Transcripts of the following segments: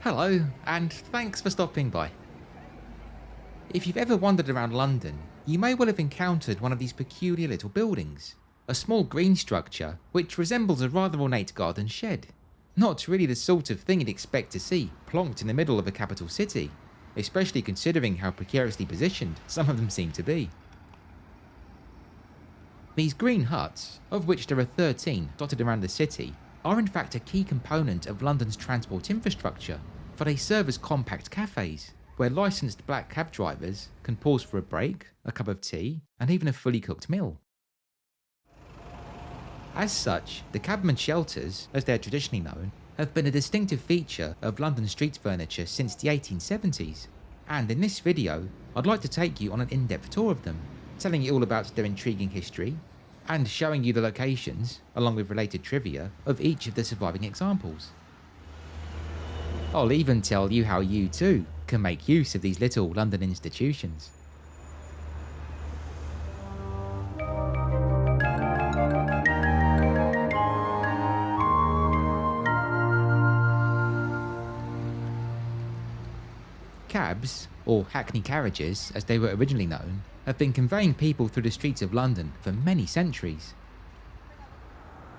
Hello, and thanks for stopping by. If you've ever wandered around London, you may well have encountered one of these peculiar little buildings. A small green structure which resembles a rather ornate garden shed. Not really the sort of thing you'd expect to see plonked in the middle of a capital city, especially considering how precariously positioned some of them seem to be. These green huts, of which there are 13 dotted around the city, are in fact a key component of London's transport infrastructure, for they serve as compact cafes, where licensed black cab drivers can pause for a break, a cup of tea, and even a fully cooked meal. As such, the Cabmen shelters, as they're traditionally known, have been a distinctive feature of London street furniture since the 1870s, and in this video, I'd like to take you on an in-depth tour of them, telling you all about their intriguing history, and showing you the locations, along with related trivia, of each of the surviving examples. I'll even tell you how you too can make use of these little London institutions. Cabs, or hackney carriages as they were originally known, have been conveying people through the streets of London for many centuries.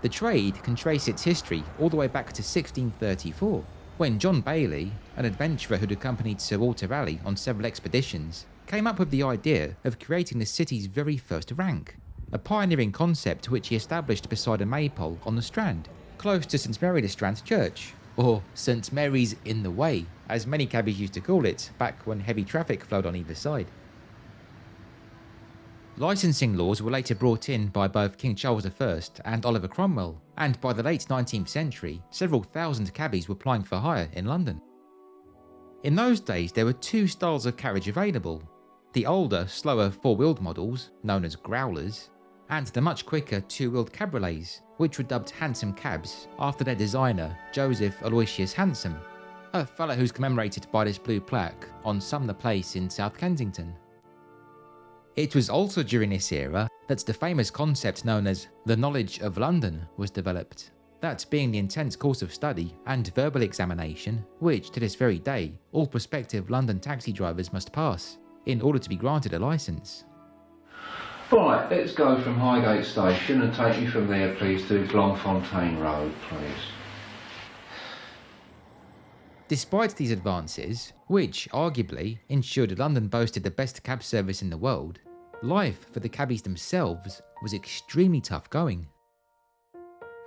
The trade can trace its history all the way back to 1634, when John Bailey, an adventurer who'd accompanied Sir Walter Raleigh on several expeditions, came up with the idea of creating the city's very first rank, a pioneering concept which he established beside a maypole on the Strand, close to St Mary le Strand Church, or St Mary's in the Way, as many cabbies used to call it back when heavy traffic flowed on either side. Licensing laws were later brought in by both King Charles I and Oliver Cromwell, and by the late 19th century, several thousand cabbies were plying for hire in London. In those days, there were two styles of carriage available: the older, slower four-wheeled models, known as growlers, and the much quicker two-wheeled cabriolets, which were dubbed hansom cabs after their designer, Joseph Aloysius Hansom, a fellow who's commemorated by this blue plaque on Sumner Place in South Kensington. It was also during this era that the famous concept known as the knowledge of London was developed, that being the intense course of study and verbal examination which to this very day all prospective London taxi drivers must pass in order to be granted a licence. Right, let's go from Highgate Station and take me from there please to Blomfontein Road please. Despite these advances, which arguably ensured London boasted the best cab service in the world, life for the cabbies themselves was extremely tough going.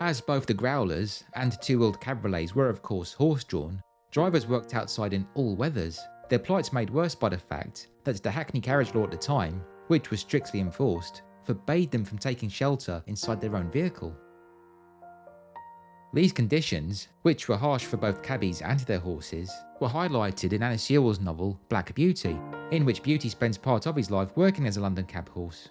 As both the growlers and two-wheeled cabriolets were of course horse-drawn, drivers worked outside in all weathers, their plights made worse by the fact that the hackney carriage law at the time, which was strictly enforced, forbade them from taking shelter inside their own vehicle. These conditions, which were harsh for both cabbies and their horses, were highlighted in Anna Sewell's novel Black Beauty, in which Beauty spends part of his life working as a London cab horse.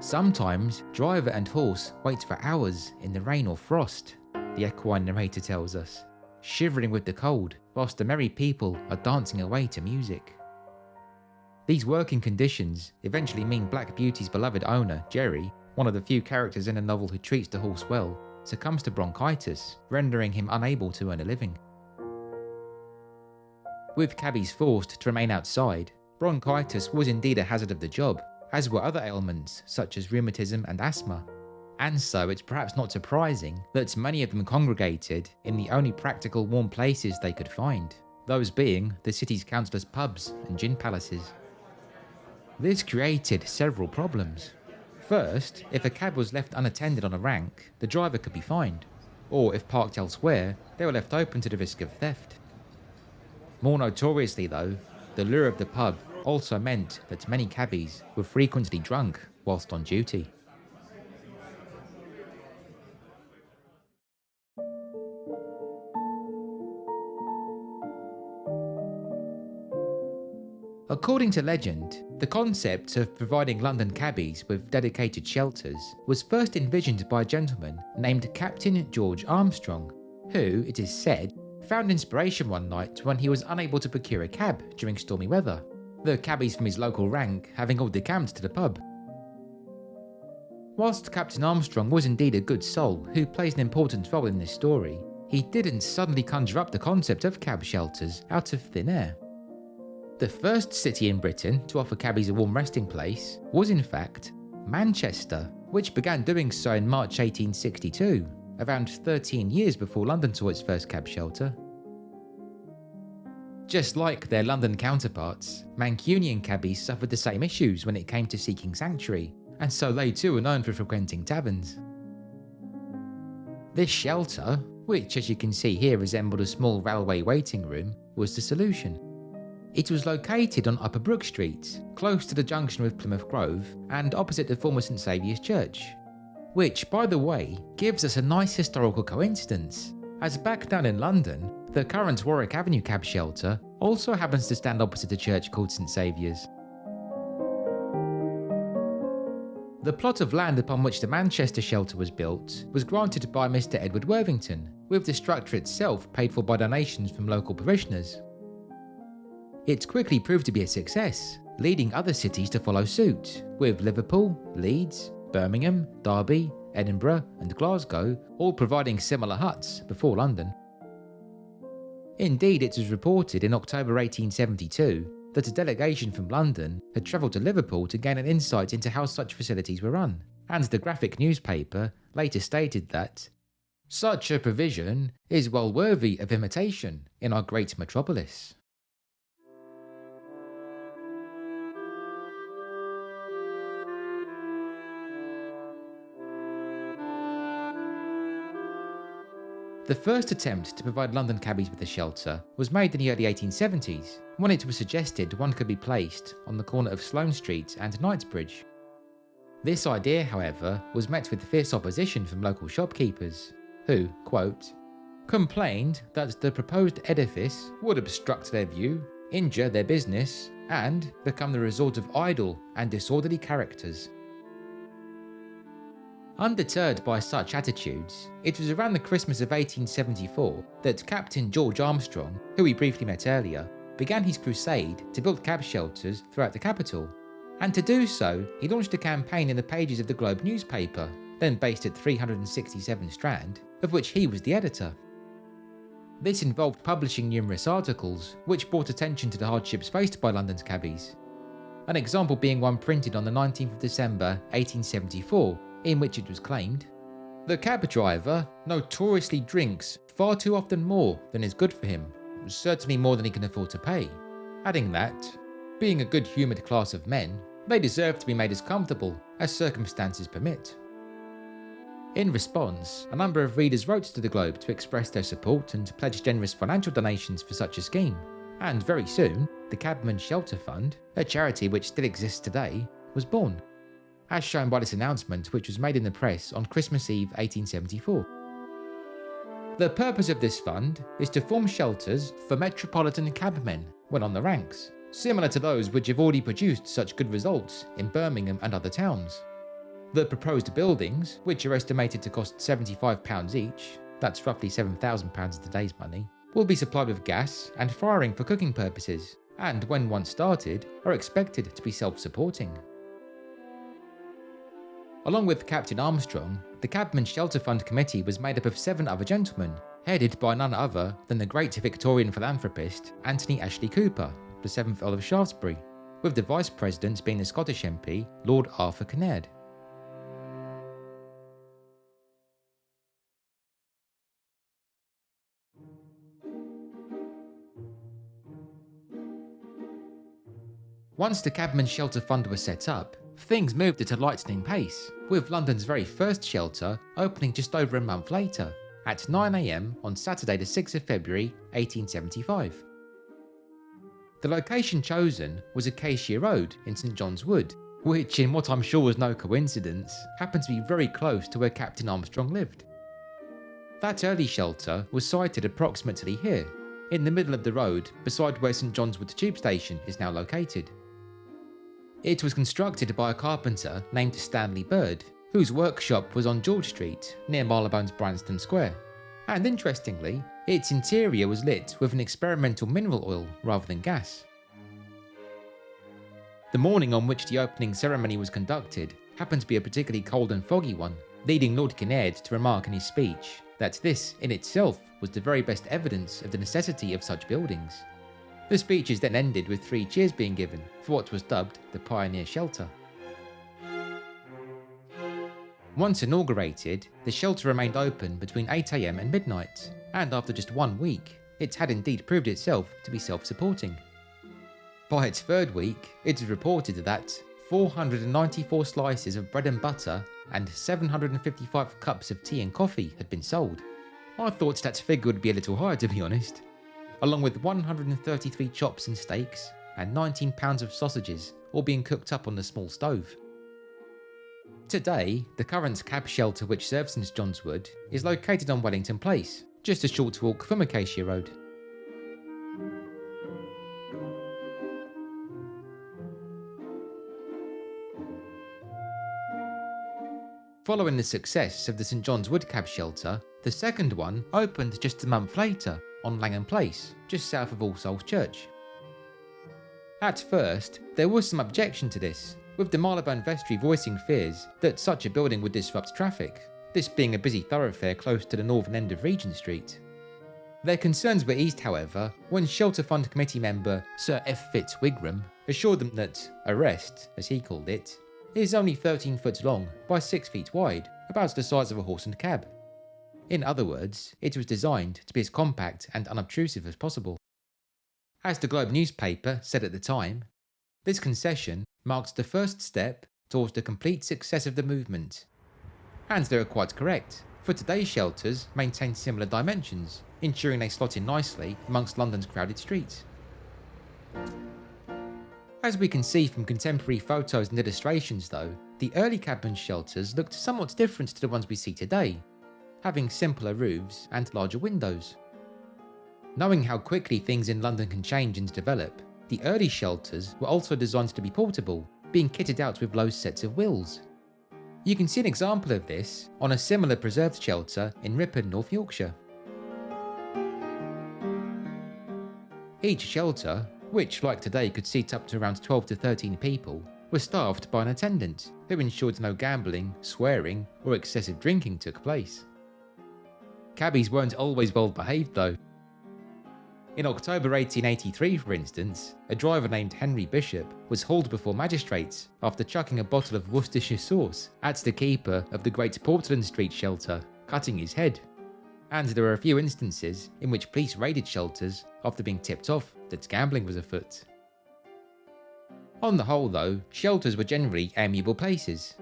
Sometimes, driver and horse wait for hours in the rain or frost, the equine narrator tells us, shivering with the cold whilst the merry people are dancing away to music. These working conditions eventually mean Black Beauty's beloved owner, Jerry, one of the few characters in the novel who treats the horse well, succumbs to bronchitis, rendering him unable to earn a living. With cabbies forced to remain outside, bronchitis was indeed a hazard of the job, as were other ailments such as rheumatism and asthma, and so it's perhaps not surprising that many of them congregated in the only practical warm places they could find, those being the city's countless pubs and gin palaces. This created several problems. First, if a cab was left unattended on a rank, the driver could be fined, or if parked elsewhere, they were left open to the risk of theft. More notoriously though, the lure of the pub also meant that many cabbies were frequently drunk whilst on duty. According to legend, the concept of providing London cabbies with dedicated shelters was first envisioned by a gentleman named Captain George Armstrong, who, it is said, found inspiration one night when he was unable to procure a cab during stormy weather, the cabbies from his local rank having all decamped to the pub. Whilst Captain Armstrong was indeed a good soul who plays an important role in this story, he didn't suddenly conjure up the concept of cab shelters out of thin air. The first city in Britain to offer cabbies a warm resting place was in fact Manchester, which began doing so in March 1862, around 13 years before London saw its first cab shelter. Just like their London counterparts, Mancunian cabbies suffered the same issues when it came to seeking sanctuary, and so they too were known for frequenting taverns. This shelter, which as you can see here resembled a small railway waiting room, was the solution. It was located on Upper Brook Street, close to the junction with Plymouth Grove and opposite the former St Saviour's Church. Which, by the way, gives us a nice historical coincidence, as back down in London, the current Warwick Avenue cab shelter also happens to stand opposite a church called St Saviour's. The plot of land upon which the Manchester shelter was built was granted by Mr Edward Worthington, with the structure itself paid for by donations from local parishioners. It quickly proved to be a success, leading other cities to follow suit, with Liverpool, Leeds, Birmingham, Derby, Edinburgh and Glasgow all providing similar huts before London. Indeed, it was reported in October 1872 that a delegation from London had travelled to Liverpool to gain an insight into how such facilities were run, and the graphic newspaper later stated that such a provision is well worthy of imitation in our great metropolis. The first attempt to provide London cabbies with a shelter was made in the early 1870s, when it was suggested one could be placed on the corner of Sloane Street and Knightsbridge. This idea, however, was met with fierce opposition from local shopkeepers, who, quote, complained that the proposed edifice would obstruct their view, injure their business, and become the resort of idle and disorderly characters. Undeterred by such attitudes, it was around the Christmas of 1874 that Captain George Armstrong, who we briefly met earlier, began his crusade to build cab shelters throughout the capital. And to do so, he launched a campaign in the pages of the Globe newspaper, then based at 367 Strand, of which he was the editor. This involved publishing numerous articles, which brought attention to the hardships faced by London's cabbies. An example being one printed on the 19th of December 1874, in which it was claimed, "The cab driver notoriously drinks far too often more than is good for him, certainly more than he can afford to pay," adding that, being a good-humoured class of men, they deserve to be made as comfortable as circumstances permit. In response, a number of readers wrote to the Globe to express their support and pledge generous financial donations for such a scheme, and very soon, the Cabmen Shelter Fund, a charity which still exists today, was born, as shown by this announcement which was made in the press on Christmas Eve 1874. The purpose of this fund is to form shelters for metropolitan cabmen when on the ranks, similar to those which have already produced such good results in Birmingham and other towns. The proposed buildings, which are estimated to cost £75 each, that's roughly £7,000 in today's money, will be supplied with gas and firing for cooking purposes, and when once started, are expected to be self-supporting. Along with Captain Armstrong, the Cabmen Shelter Fund Committee was made up of 7 other gentlemen, headed by none other than the great Victorian philanthropist Anthony Ashley Cooper, the 7th Earl of Shaftesbury, with the Vice President being the Scottish MP Lord Arthur Kinnaird. Once the Cabmen Shelter Fund was set up, things moved at a lightning pace, with London's very first shelter opening just over a month later, at 9 AM on Saturday the 6th of February 1875. The location chosen was Acacia Road in St John's Wood, which in what I'm sure was no coincidence, happened to be very close to where Captain Armstrong lived. That early shelter was sited approximately here, in the middle of the road beside where St John's Wood tube station is now located. It was constructed by a carpenter named Stanley Bird, whose workshop was on George Street, near Marylebone's Branston Square. And interestingly, its interior was lit with an experimental mineral oil rather than gas. The morning on which the opening ceremony was conducted happened to be a particularly cold and foggy one, leading Lord Kinnaird to remark in his speech that this in itself was the very best evidence of the necessity of such buildings. The speeches then ended with 3 cheers being given for what was dubbed the Pioneer Shelter. Once inaugurated, the shelter remained open between 8 AM and midnight, and after just 1 week, it had indeed proved itself to be self-supporting. By its 3rd week, it is reported that 494 slices of bread and butter and 755 cups of tea and coffee had been sold. I thought that figure would be a little higher, to be honest. Along with 133 chops and steaks and 19 pounds of sausages, all being cooked up on the small stove. Today, the current cab shelter which serves St John's Wood is located on Wellington Place, just a short walk from Acacia Road. Following the success of the St John's Wood cab shelter, the second one opened just a month later on Langham Place, just south of All Souls Church. At first, there was some objection to this, with the Marylebone Vestry voicing fears that such a building would disrupt traffic, this being a busy thoroughfare close to the northern end of Regent Street. Their concerns were eased, however, when Shelter Fund Committee member Sir F. Fitzwigram assured them that a rest, as he called it, is only 13 foot long by 6 feet wide, about the size of a horse and cab. In other words, it was designed to be as compact and unobtrusive as possible. As the Globe newspaper said at the time, this concession marks the first step towards the complete success of the movement. And they were quite correct, for today's shelters maintain similar dimensions, ensuring they slot in nicely amongst London's crowded streets. As we can see from contemporary photos and illustrations though, the early Cabmen shelters looked somewhat different to the ones we see today, having simpler roofs and larger windows. Knowing how quickly things in London can change and develop, the early shelters were also designed to be portable, being kitted out with low sets of wheels. You can see an example of this on a similar preserved shelter in Ripon, North Yorkshire. Each shelter, which like today could seat up to around 12 to 13 people, was staffed by an attendant who ensured no gambling, swearing or excessive drinking took place. Cabbies weren't always well behaved though. In October 1883, for instance, a driver named Henry Bishop was hauled before magistrates after chucking a bottle of Worcestershire sauce at the keeper of the Great Portland Street shelter, cutting his head. And there were a few instances in which police raided shelters after being tipped off that gambling was afoot. On the whole though, shelters were generally amiable places.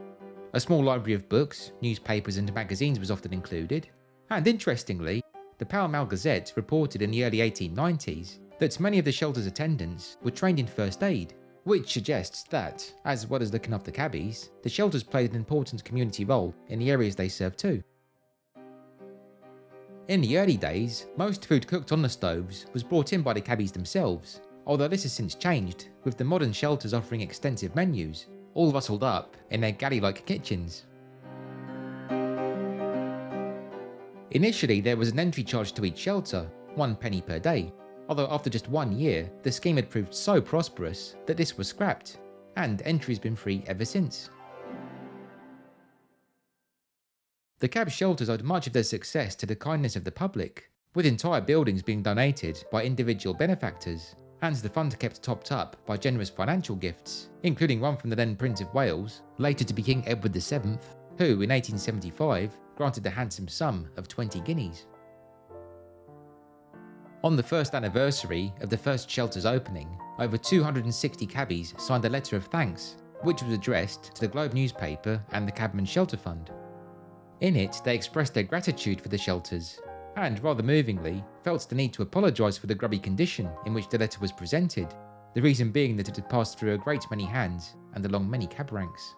A small library of books, newspapers and magazines was often included, and interestingly, the Pall Mall Gazette reported in the early 1890s that many of the shelter's attendants were trained in first aid, which suggests that, as well as looking after cabbies, the shelters played an important community role in the areas they served too. In the early days, most food cooked on the stoves was brought in by the cabbies themselves, although this has since changed, with the modern shelters offering extensive menus, all rustled up in their galley-like kitchens. Initially, there was an entry charge to each shelter, £1 per day, although after just 1 year, the scheme had proved so prosperous that this was scrapped, and entry's been free ever since. The cab shelters owed much of their success to the kindness of the public, with entire buildings being donated by individual benefactors, and the fund kept topped up by generous financial gifts, including one from the then Prince of Wales, later to be King Edward VII, who in 1875 granted the handsome sum of 20 guineas. On the first anniversary of the first shelter's opening, over 260 cabbies signed a letter of thanks, which was addressed to the Globe newspaper and the Cabmen Shelter Fund. In it, they expressed their gratitude for the shelters, and rather movingly, felt the need to apologise for the grubby condition in which the letter was presented, the reason being that it had passed through a great many hands and along many cab ranks.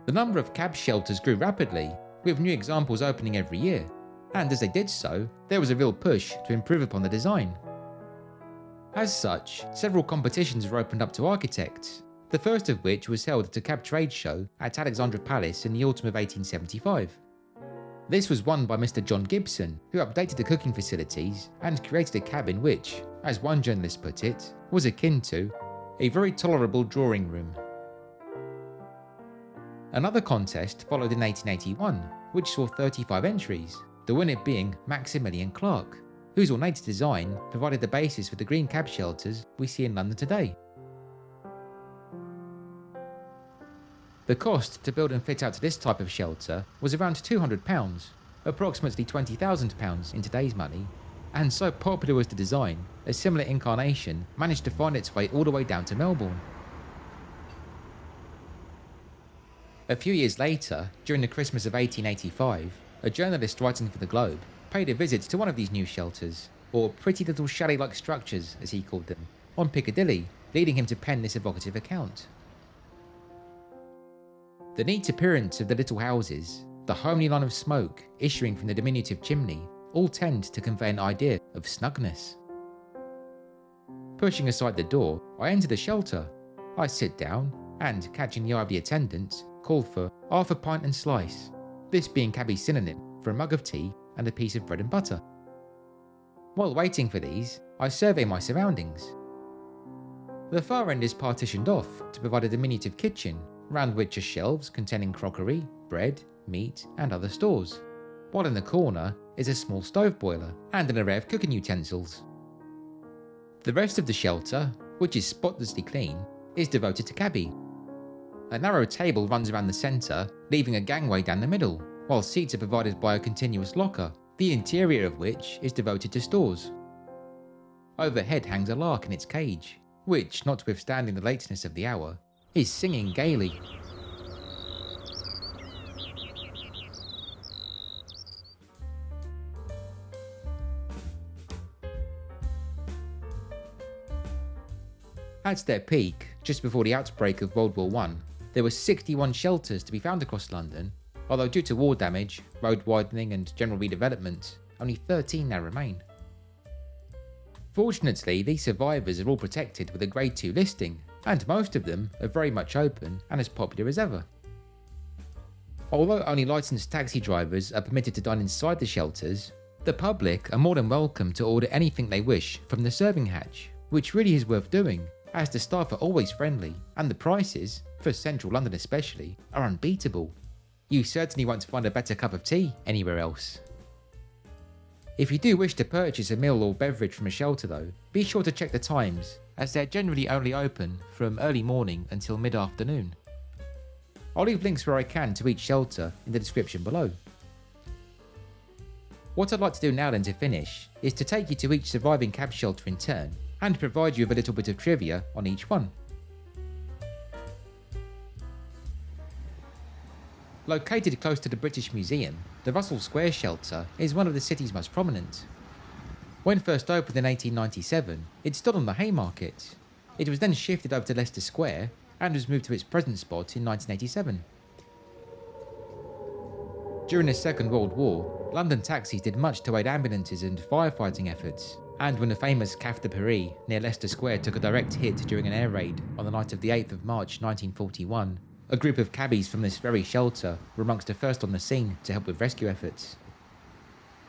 The number of cab shelters grew rapidly, with new examples opening every year, and as they did so, there was a real push to improve upon the design. As such, several competitions were opened up to architects, the first of which was held at a cab trade show at Alexandra Palace in the autumn of 1875. This was won by Mr. John Gibson, who updated the cooking facilities and created a cabin which, as one journalist put it, was akin to a very tolerable drawing room. Another contest followed in 1881, which saw 35 entries, the winner being Maximilian Clark, whose ornate design provided the basis for the green cab shelters we see in London today. The cost to build and fit out this type of shelter was around £200, approximately £20,000 in today's money, and so popular was the design, a similar incarnation managed to find its way all the way down to Melbourne. A few years later, during the Christmas of 1885, a journalist writing for the Globe paid a visit to one of these new shelters, or pretty little chalet-like structures as he called them, on Piccadilly, leading him to pen this evocative account. The neat appearance of the little houses, the homely line of smoke issuing from the diminutive chimney, all tend to convey an idea of snugness. Pushing aside the door, I enter the shelter. I sit down, and catching the eye of the attendant, call for half a pint and slice, this being Cabbies' synonym for a mug of tea and a piece of bread and butter. While waiting for these, I survey my surroundings. The far end is partitioned off to provide a diminutive kitchen, round which are shelves containing crockery, bread, meat and other stores, while in the corner is a small stove boiler and an array of cooking utensils. The rest of the shelter, which is spotlessly clean, is devoted to cabby. A narrow table runs around the centre, leaving a gangway down the middle, while seats are provided by a continuous locker, the interior of which is devoted to stores. Overhead hangs a lark in its cage, which, notwithstanding the lateness of the hour, is singing gaily. At their peak, just before the outbreak of World War I, there were 61 shelters to be found across London, although due to war damage, road widening and general redevelopment, only 13 now remain. Fortunately, these survivors are all protected with a Grade 2 listing, and most of them are very much open and as popular as ever. Although only licensed taxi drivers are permitted to dine inside the shelters, the public are more than welcome to order anything they wish from the serving hatch, which really is worth doing, as the staff are always friendly, and the prices, for central London especially, are unbeatable. You certainly won't find a better cup of tea anywhere else. If you do wish to purchase a meal or beverage from a shelter though, be sure to check the times, as they're generally only open from early morning until mid-afternoon. I'll leave links where I can to each shelter in the description below. What I'd like to do now then to finish is to take you to each surviving cab shelter in turn and provide you with a little bit of trivia on each one. Located close to the British Museum, the Russell Square shelter is one of the city's most prominent. When first opened in 1897, it stood on the Haymarket. It was then shifted over to Leicester Square and was moved to its present spot in 1987. During the Second World War, London taxis did much to aid ambulances and firefighting efforts, and when the famous Café de Paris near Leicester Square took a direct hit during an air raid on the night of the 8th of March 1941, a group of cabbies from this very shelter were amongst the first on the scene to help with rescue efforts.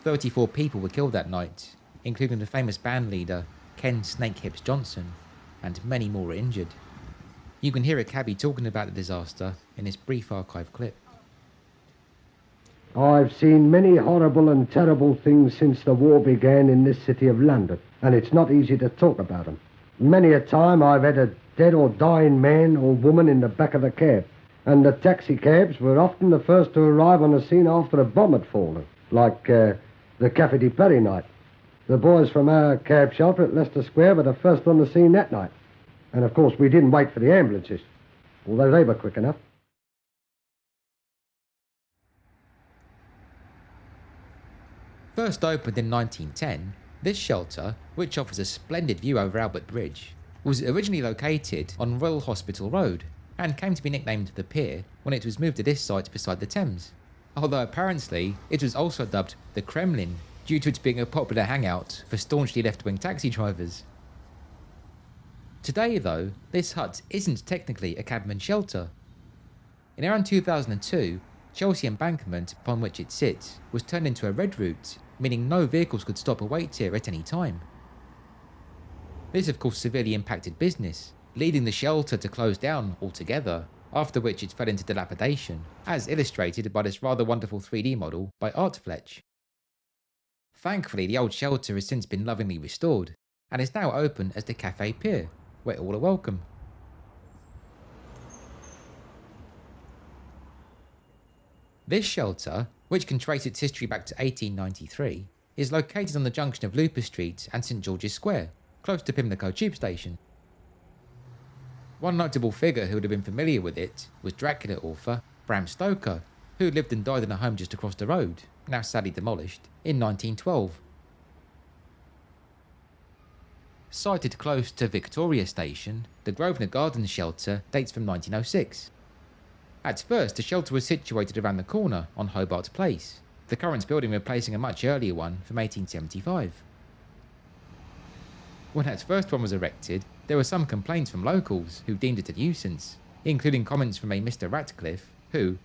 34 people were killed that night, including the famous band leader Ken Snakehips Johnson, and many more were injured. You can hear a cabbie talking about the disaster in this brief archive clip. I've seen many horrible and terrible things since the war began in this city of London, and it's not easy to talk about them. Many a time I've had a dead or dying man or woman in the back of the cab, and the taxi cabs were often the first to arrive on the scene after a bomb had fallen, like the Café de Paris night. The boys from our cab shelter at Leicester Square were the first on the scene that night. And of course we didn't wait for the ambulances, although they were quick enough. First opened in 1910, this shelter, which offers a splendid view over Albert Bridge, was originally located on Royal Hospital Road and came to be nicknamed the Pier when it was moved to this site beside the Thames, although apparently it was also dubbed the Kremlin due to it being a popular hangout for staunchly left-wing taxi drivers. Today though, this hut isn't technically a cabman shelter. In around 2002, Chelsea Embankment, upon which it sits, was turned into a red route, meaning no vehicles could stop or wait here at any time. This of course severely impacted business, leading the shelter to close down altogether, after which it fell into dilapidation, as illustrated by this rather wonderful 3D model by Artfletch. Thankfully, the old shelter has since been lovingly restored, and is now open as the Café Pier, where all are welcome. This shelter, which can trace its history back to 1893, is located on the junction of Looper Street and St George's Square, close to Pimlico tube station. One notable figure who would have been familiar with it was Dracula author Bram Stoker, who lived and died in a home just across the road, now sadly demolished, in 1912. Sited close to Victoria Station, the Grosvenor Gardens shelter dates from 1906. At first, the shelter was situated around the corner on Hobart Place, the current building replacing a much earlier one from 1875. When that first one was erected, there were some complaints from locals who deemed it a nuisance, including comments from a Mr. Ratcliffe, who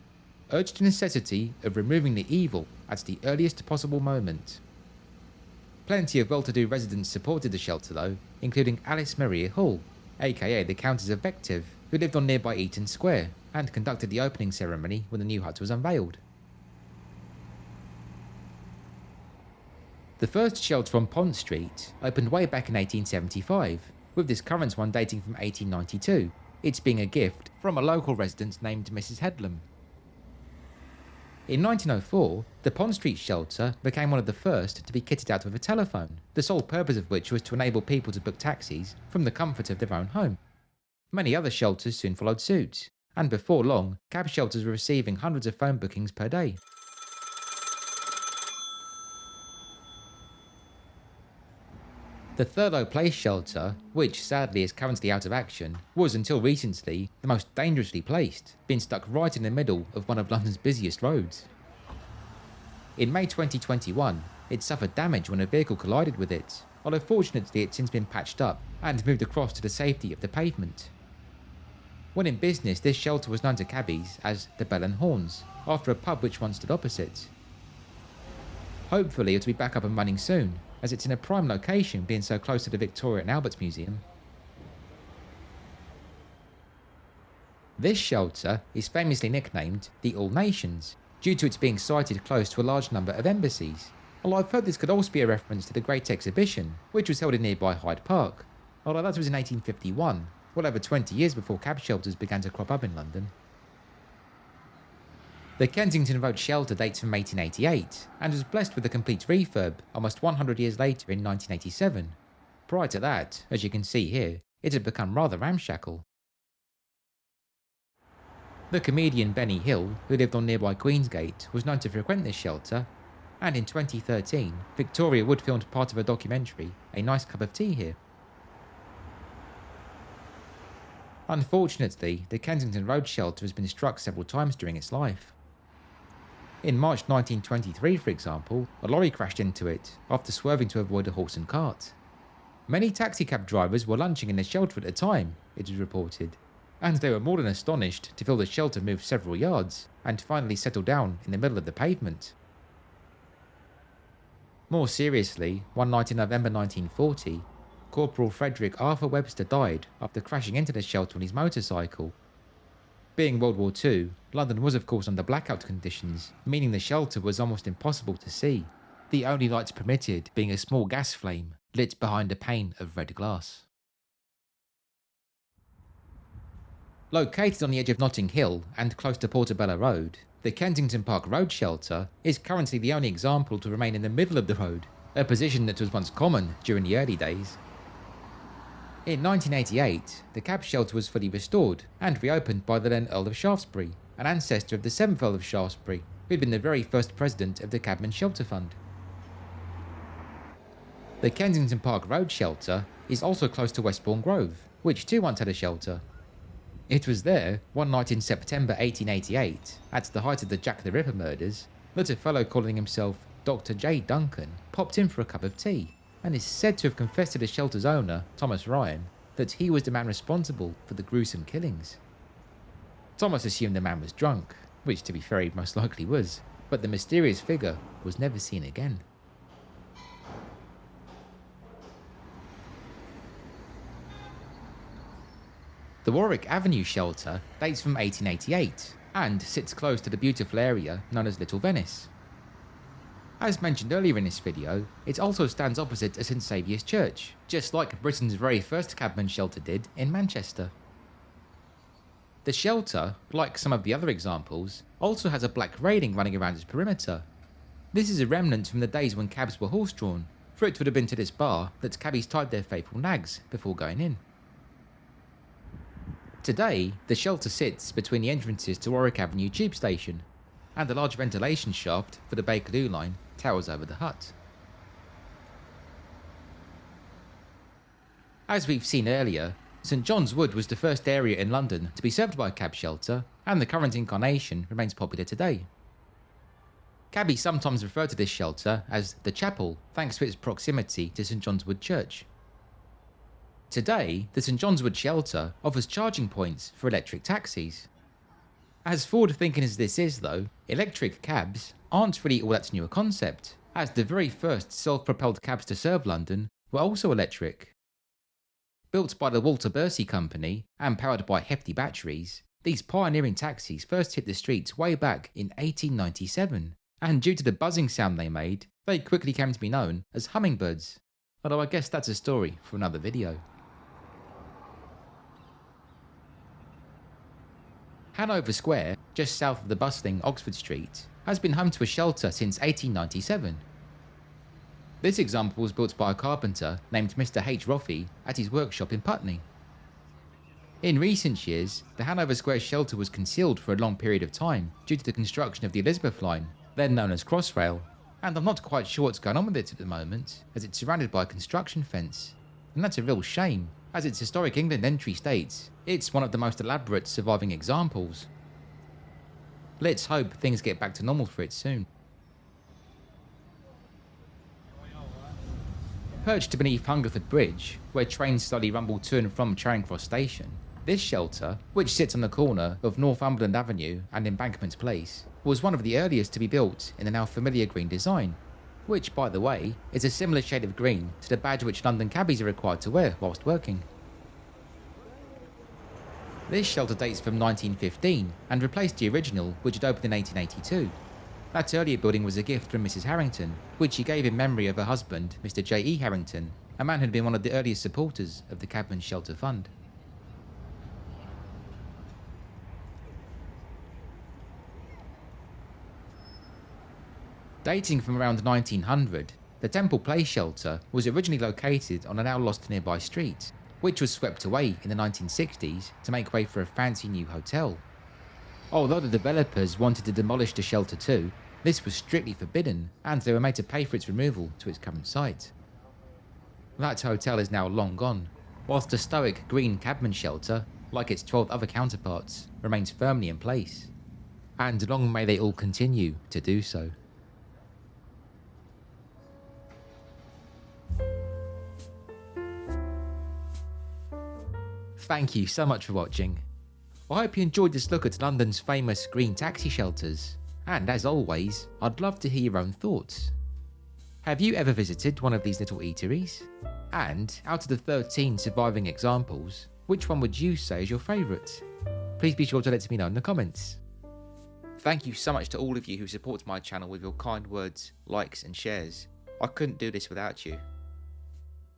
urged the necessity of removing the evil at the earliest possible moment. Plenty of well-to-do residents supported the shelter though, including Alice Maria Hull, aka the Countess of Bective, who lived on nearby Eaton Square and conducted the opening ceremony when the new hut was unveiled. The first shelter on Pont Street opened way back in 1875, with this current one dating from 1892, it being a gift from a local resident named Mrs. Headlam. In 1904, the Pont Street shelter became one of the first to be kitted out with a telephone, the sole purpose of which was to enable people to book taxis from the comfort of their own home. Many other shelters soon followed suit, and before long, cab shelters were receiving hundreds of phone bookings per day. The Thurloe Place shelter, which sadly is currently out of action, was until recently the most dangerously placed, being stuck right in the middle of one of London's busiest roads. In May 2021, it suffered damage when a vehicle collided with it, although fortunately it's since been patched up and moved across to the safety of the pavement. When in business, this shelter was known to cabbies as the Bell and Horns, after a pub which once stood opposite. Hopefully it'll be back up and running soon, as it's in a prime location being so close to the Victoria and Albert Museum. This shelter is famously nicknamed the All Nations, due to its being sited close to a large number of embassies, although I've heard this could also be a reference to the Great Exhibition, which was held in nearby Hyde Park, although that was in 1851, well over 20 years before cab shelters began to crop up in London. The Kensington Road shelter dates from 1888 and was blessed with a complete refurb almost 100 years later in 1987. Prior to that, as you can see here, it had become rather ramshackle. The comedian Benny Hill, who lived on nearby Queensgate, was known to frequent this shelter, and in 2013, Victoria Wood filmed part of a documentary, A Nice Cup of Tea Here. Unfortunately, the Kensington Road shelter has been struck several times during its life. In March 1923, for example, a lorry crashed into it after swerving to avoid a horse and cart. Many taxicab drivers were lunching in the shelter at the time, it was reported, and they were more than astonished to feel the shelter move several yards and finally settle down in the middle of the pavement. More seriously, one night in November 1940, Corporal Frederick Arthur Webster died after crashing into the shelter on his motorcycle. Being World War II, London was of course under blackout conditions, meaning the shelter was almost impossible to see, the only lights permitted being a small gas flame lit behind a pane of red glass. Located on the edge of Notting Hill and close to Portobello Road, the Kensington Park Road shelter is currently the only example to remain in the middle of the road, a position that was once common during the early days. In 1988, the cab shelter was fully restored and reopened by the then Earl of Shaftesbury, an ancestor of the 7th Earl of Shaftesbury, who had been the very first president of the Cabmen Shelter Fund. The Kensington Park Road shelter is also close to Westbourne Grove, which too once had a shelter. It was there, one night in September 1888, at the height of the Jack the Ripper murders, that a fellow calling himself Dr. J. Duncan popped in for a cup of tea, and is said to have confessed to the shelter's owner, Thomas Ryan, that he was the man responsible for the gruesome killings. Thomas assumed the man was drunk, which to be fair he most likely was, but the mysterious figure was never seen again. The Warwick Avenue shelter dates from 1888 and sits close to the beautiful area known as Little Venice. As mentioned earlier in this video, it also stands opposite a St Saviour's Church, just like Britain's very first Cabmen shelter did in Manchester. The shelter, like some of the other examples, also has a black railing running around its perimeter. This is a remnant from the days when cabs were horse-drawn, for it would have been to this bar that cabbies tied their faithful nags before going in. Today, the shelter sits between the entrances to Warwick Avenue tube station, and a large ventilation shaft for the Bakerloo line towers over the hut. As we've seen earlier, St John's Wood was the first area in London to be served by a cab shelter, and the current incarnation remains popular today. Cabbies sometimes refer to this shelter as the Chapel, thanks to its proximity to St John's Wood Church. Today, the St John's Wood shelter offers charging points for electric taxis. As forward-thinking as this is though, electric cabs aren't really all that new a concept, as the very first self-propelled cabs to serve London were also electric. Built by the Walter Bursey Company and powered by hefty batteries, these pioneering taxis first hit the streets way back in 1897, and due to the buzzing sound they made, they quickly came to be known as hummingbirds, although I guess that's a story for another video. Hanover Square, just south of the bustling Oxford Street, has been home to a shelter since 1897. This example was built by a carpenter named Mr. H. Roffey at his workshop in Putney. In recent years, the Hanover Square shelter was concealed for a long period of time due to the construction of the Elizabeth line, then known as Crossrail, and I'm not quite sure what's going on with it at the moment, as it's surrounded by a construction fence, and that's a real shame, as its Historic England entry states it's one of the most elaborate surviving examples. Let's hope things get back to normal for it soon. Perched beneath Hungerford Bridge, where trains slowly rumble to and from Charing Cross Station, this shelter, which sits on the corner of Northumberland Avenue and Embankment Place, was one of the earliest to be built in the now familiar green design, which, by the way, is a similar shade of green to the badge which London cabbies are required to wear whilst working. This shelter dates from 1915 and replaced the original, which had opened in 1882. That earlier building was a gift from Mrs. Harrington, which she gave in memory of her husband, Mr. J.E. Harrington, a man who had been one of the earliest supporters of the Cabmen Shelter Fund. Dating from around 1900, the Temple Place shelter was originally located on a now lost nearby street, which was swept away in the 1960s to make way for a fancy new hotel. Although the developers wanted to demolish the shelter too, this was strictly forbidden, and they were made to pay for its removal to its current site. That hotel is now long gone, whilst the stoic green Cabmen shelter, like its 12 other counterparts, remains firmly in place. And long may they all continue to do so. Thank you so much for watching. I hope you enjoyed this look at London's famous green taxi shelters, and as always, I'd love to hear your own thoughts. Have you ever visited one of these little eateries? And out of the 13 surviving examples, which one would you say is your favourite? Please be sure to let me know in the comments. Thank you so much to all of you who support my channel with your kind words, likes and shares. I couldn't do this without you.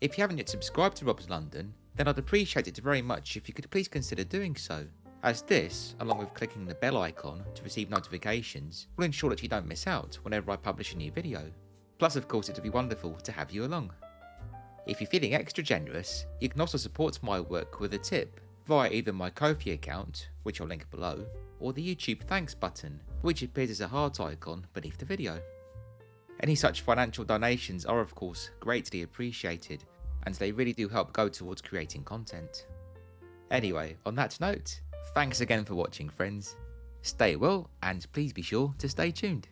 If you haven't yet subscribed to Rob's London, then I'd appreciate it very much if you could please consider doing so, as this, along with clicking the bell icon to receive notifications, will ensure that you don't miss out whenever I publish a new video. Plus of course it would be wonderful to have you along. If you're feeling extra generous, you can also support my work with a tip via either my Ko-fi account, which I'll link below, or the YouTube thanks button, which appears as a heart icon beneath the video. Any such financial donations are of course greatly appreciated, and they really do help go towards creating content. Anyway, on that note, thanks again for watching friends. Stay well and please be sure to stay tuned.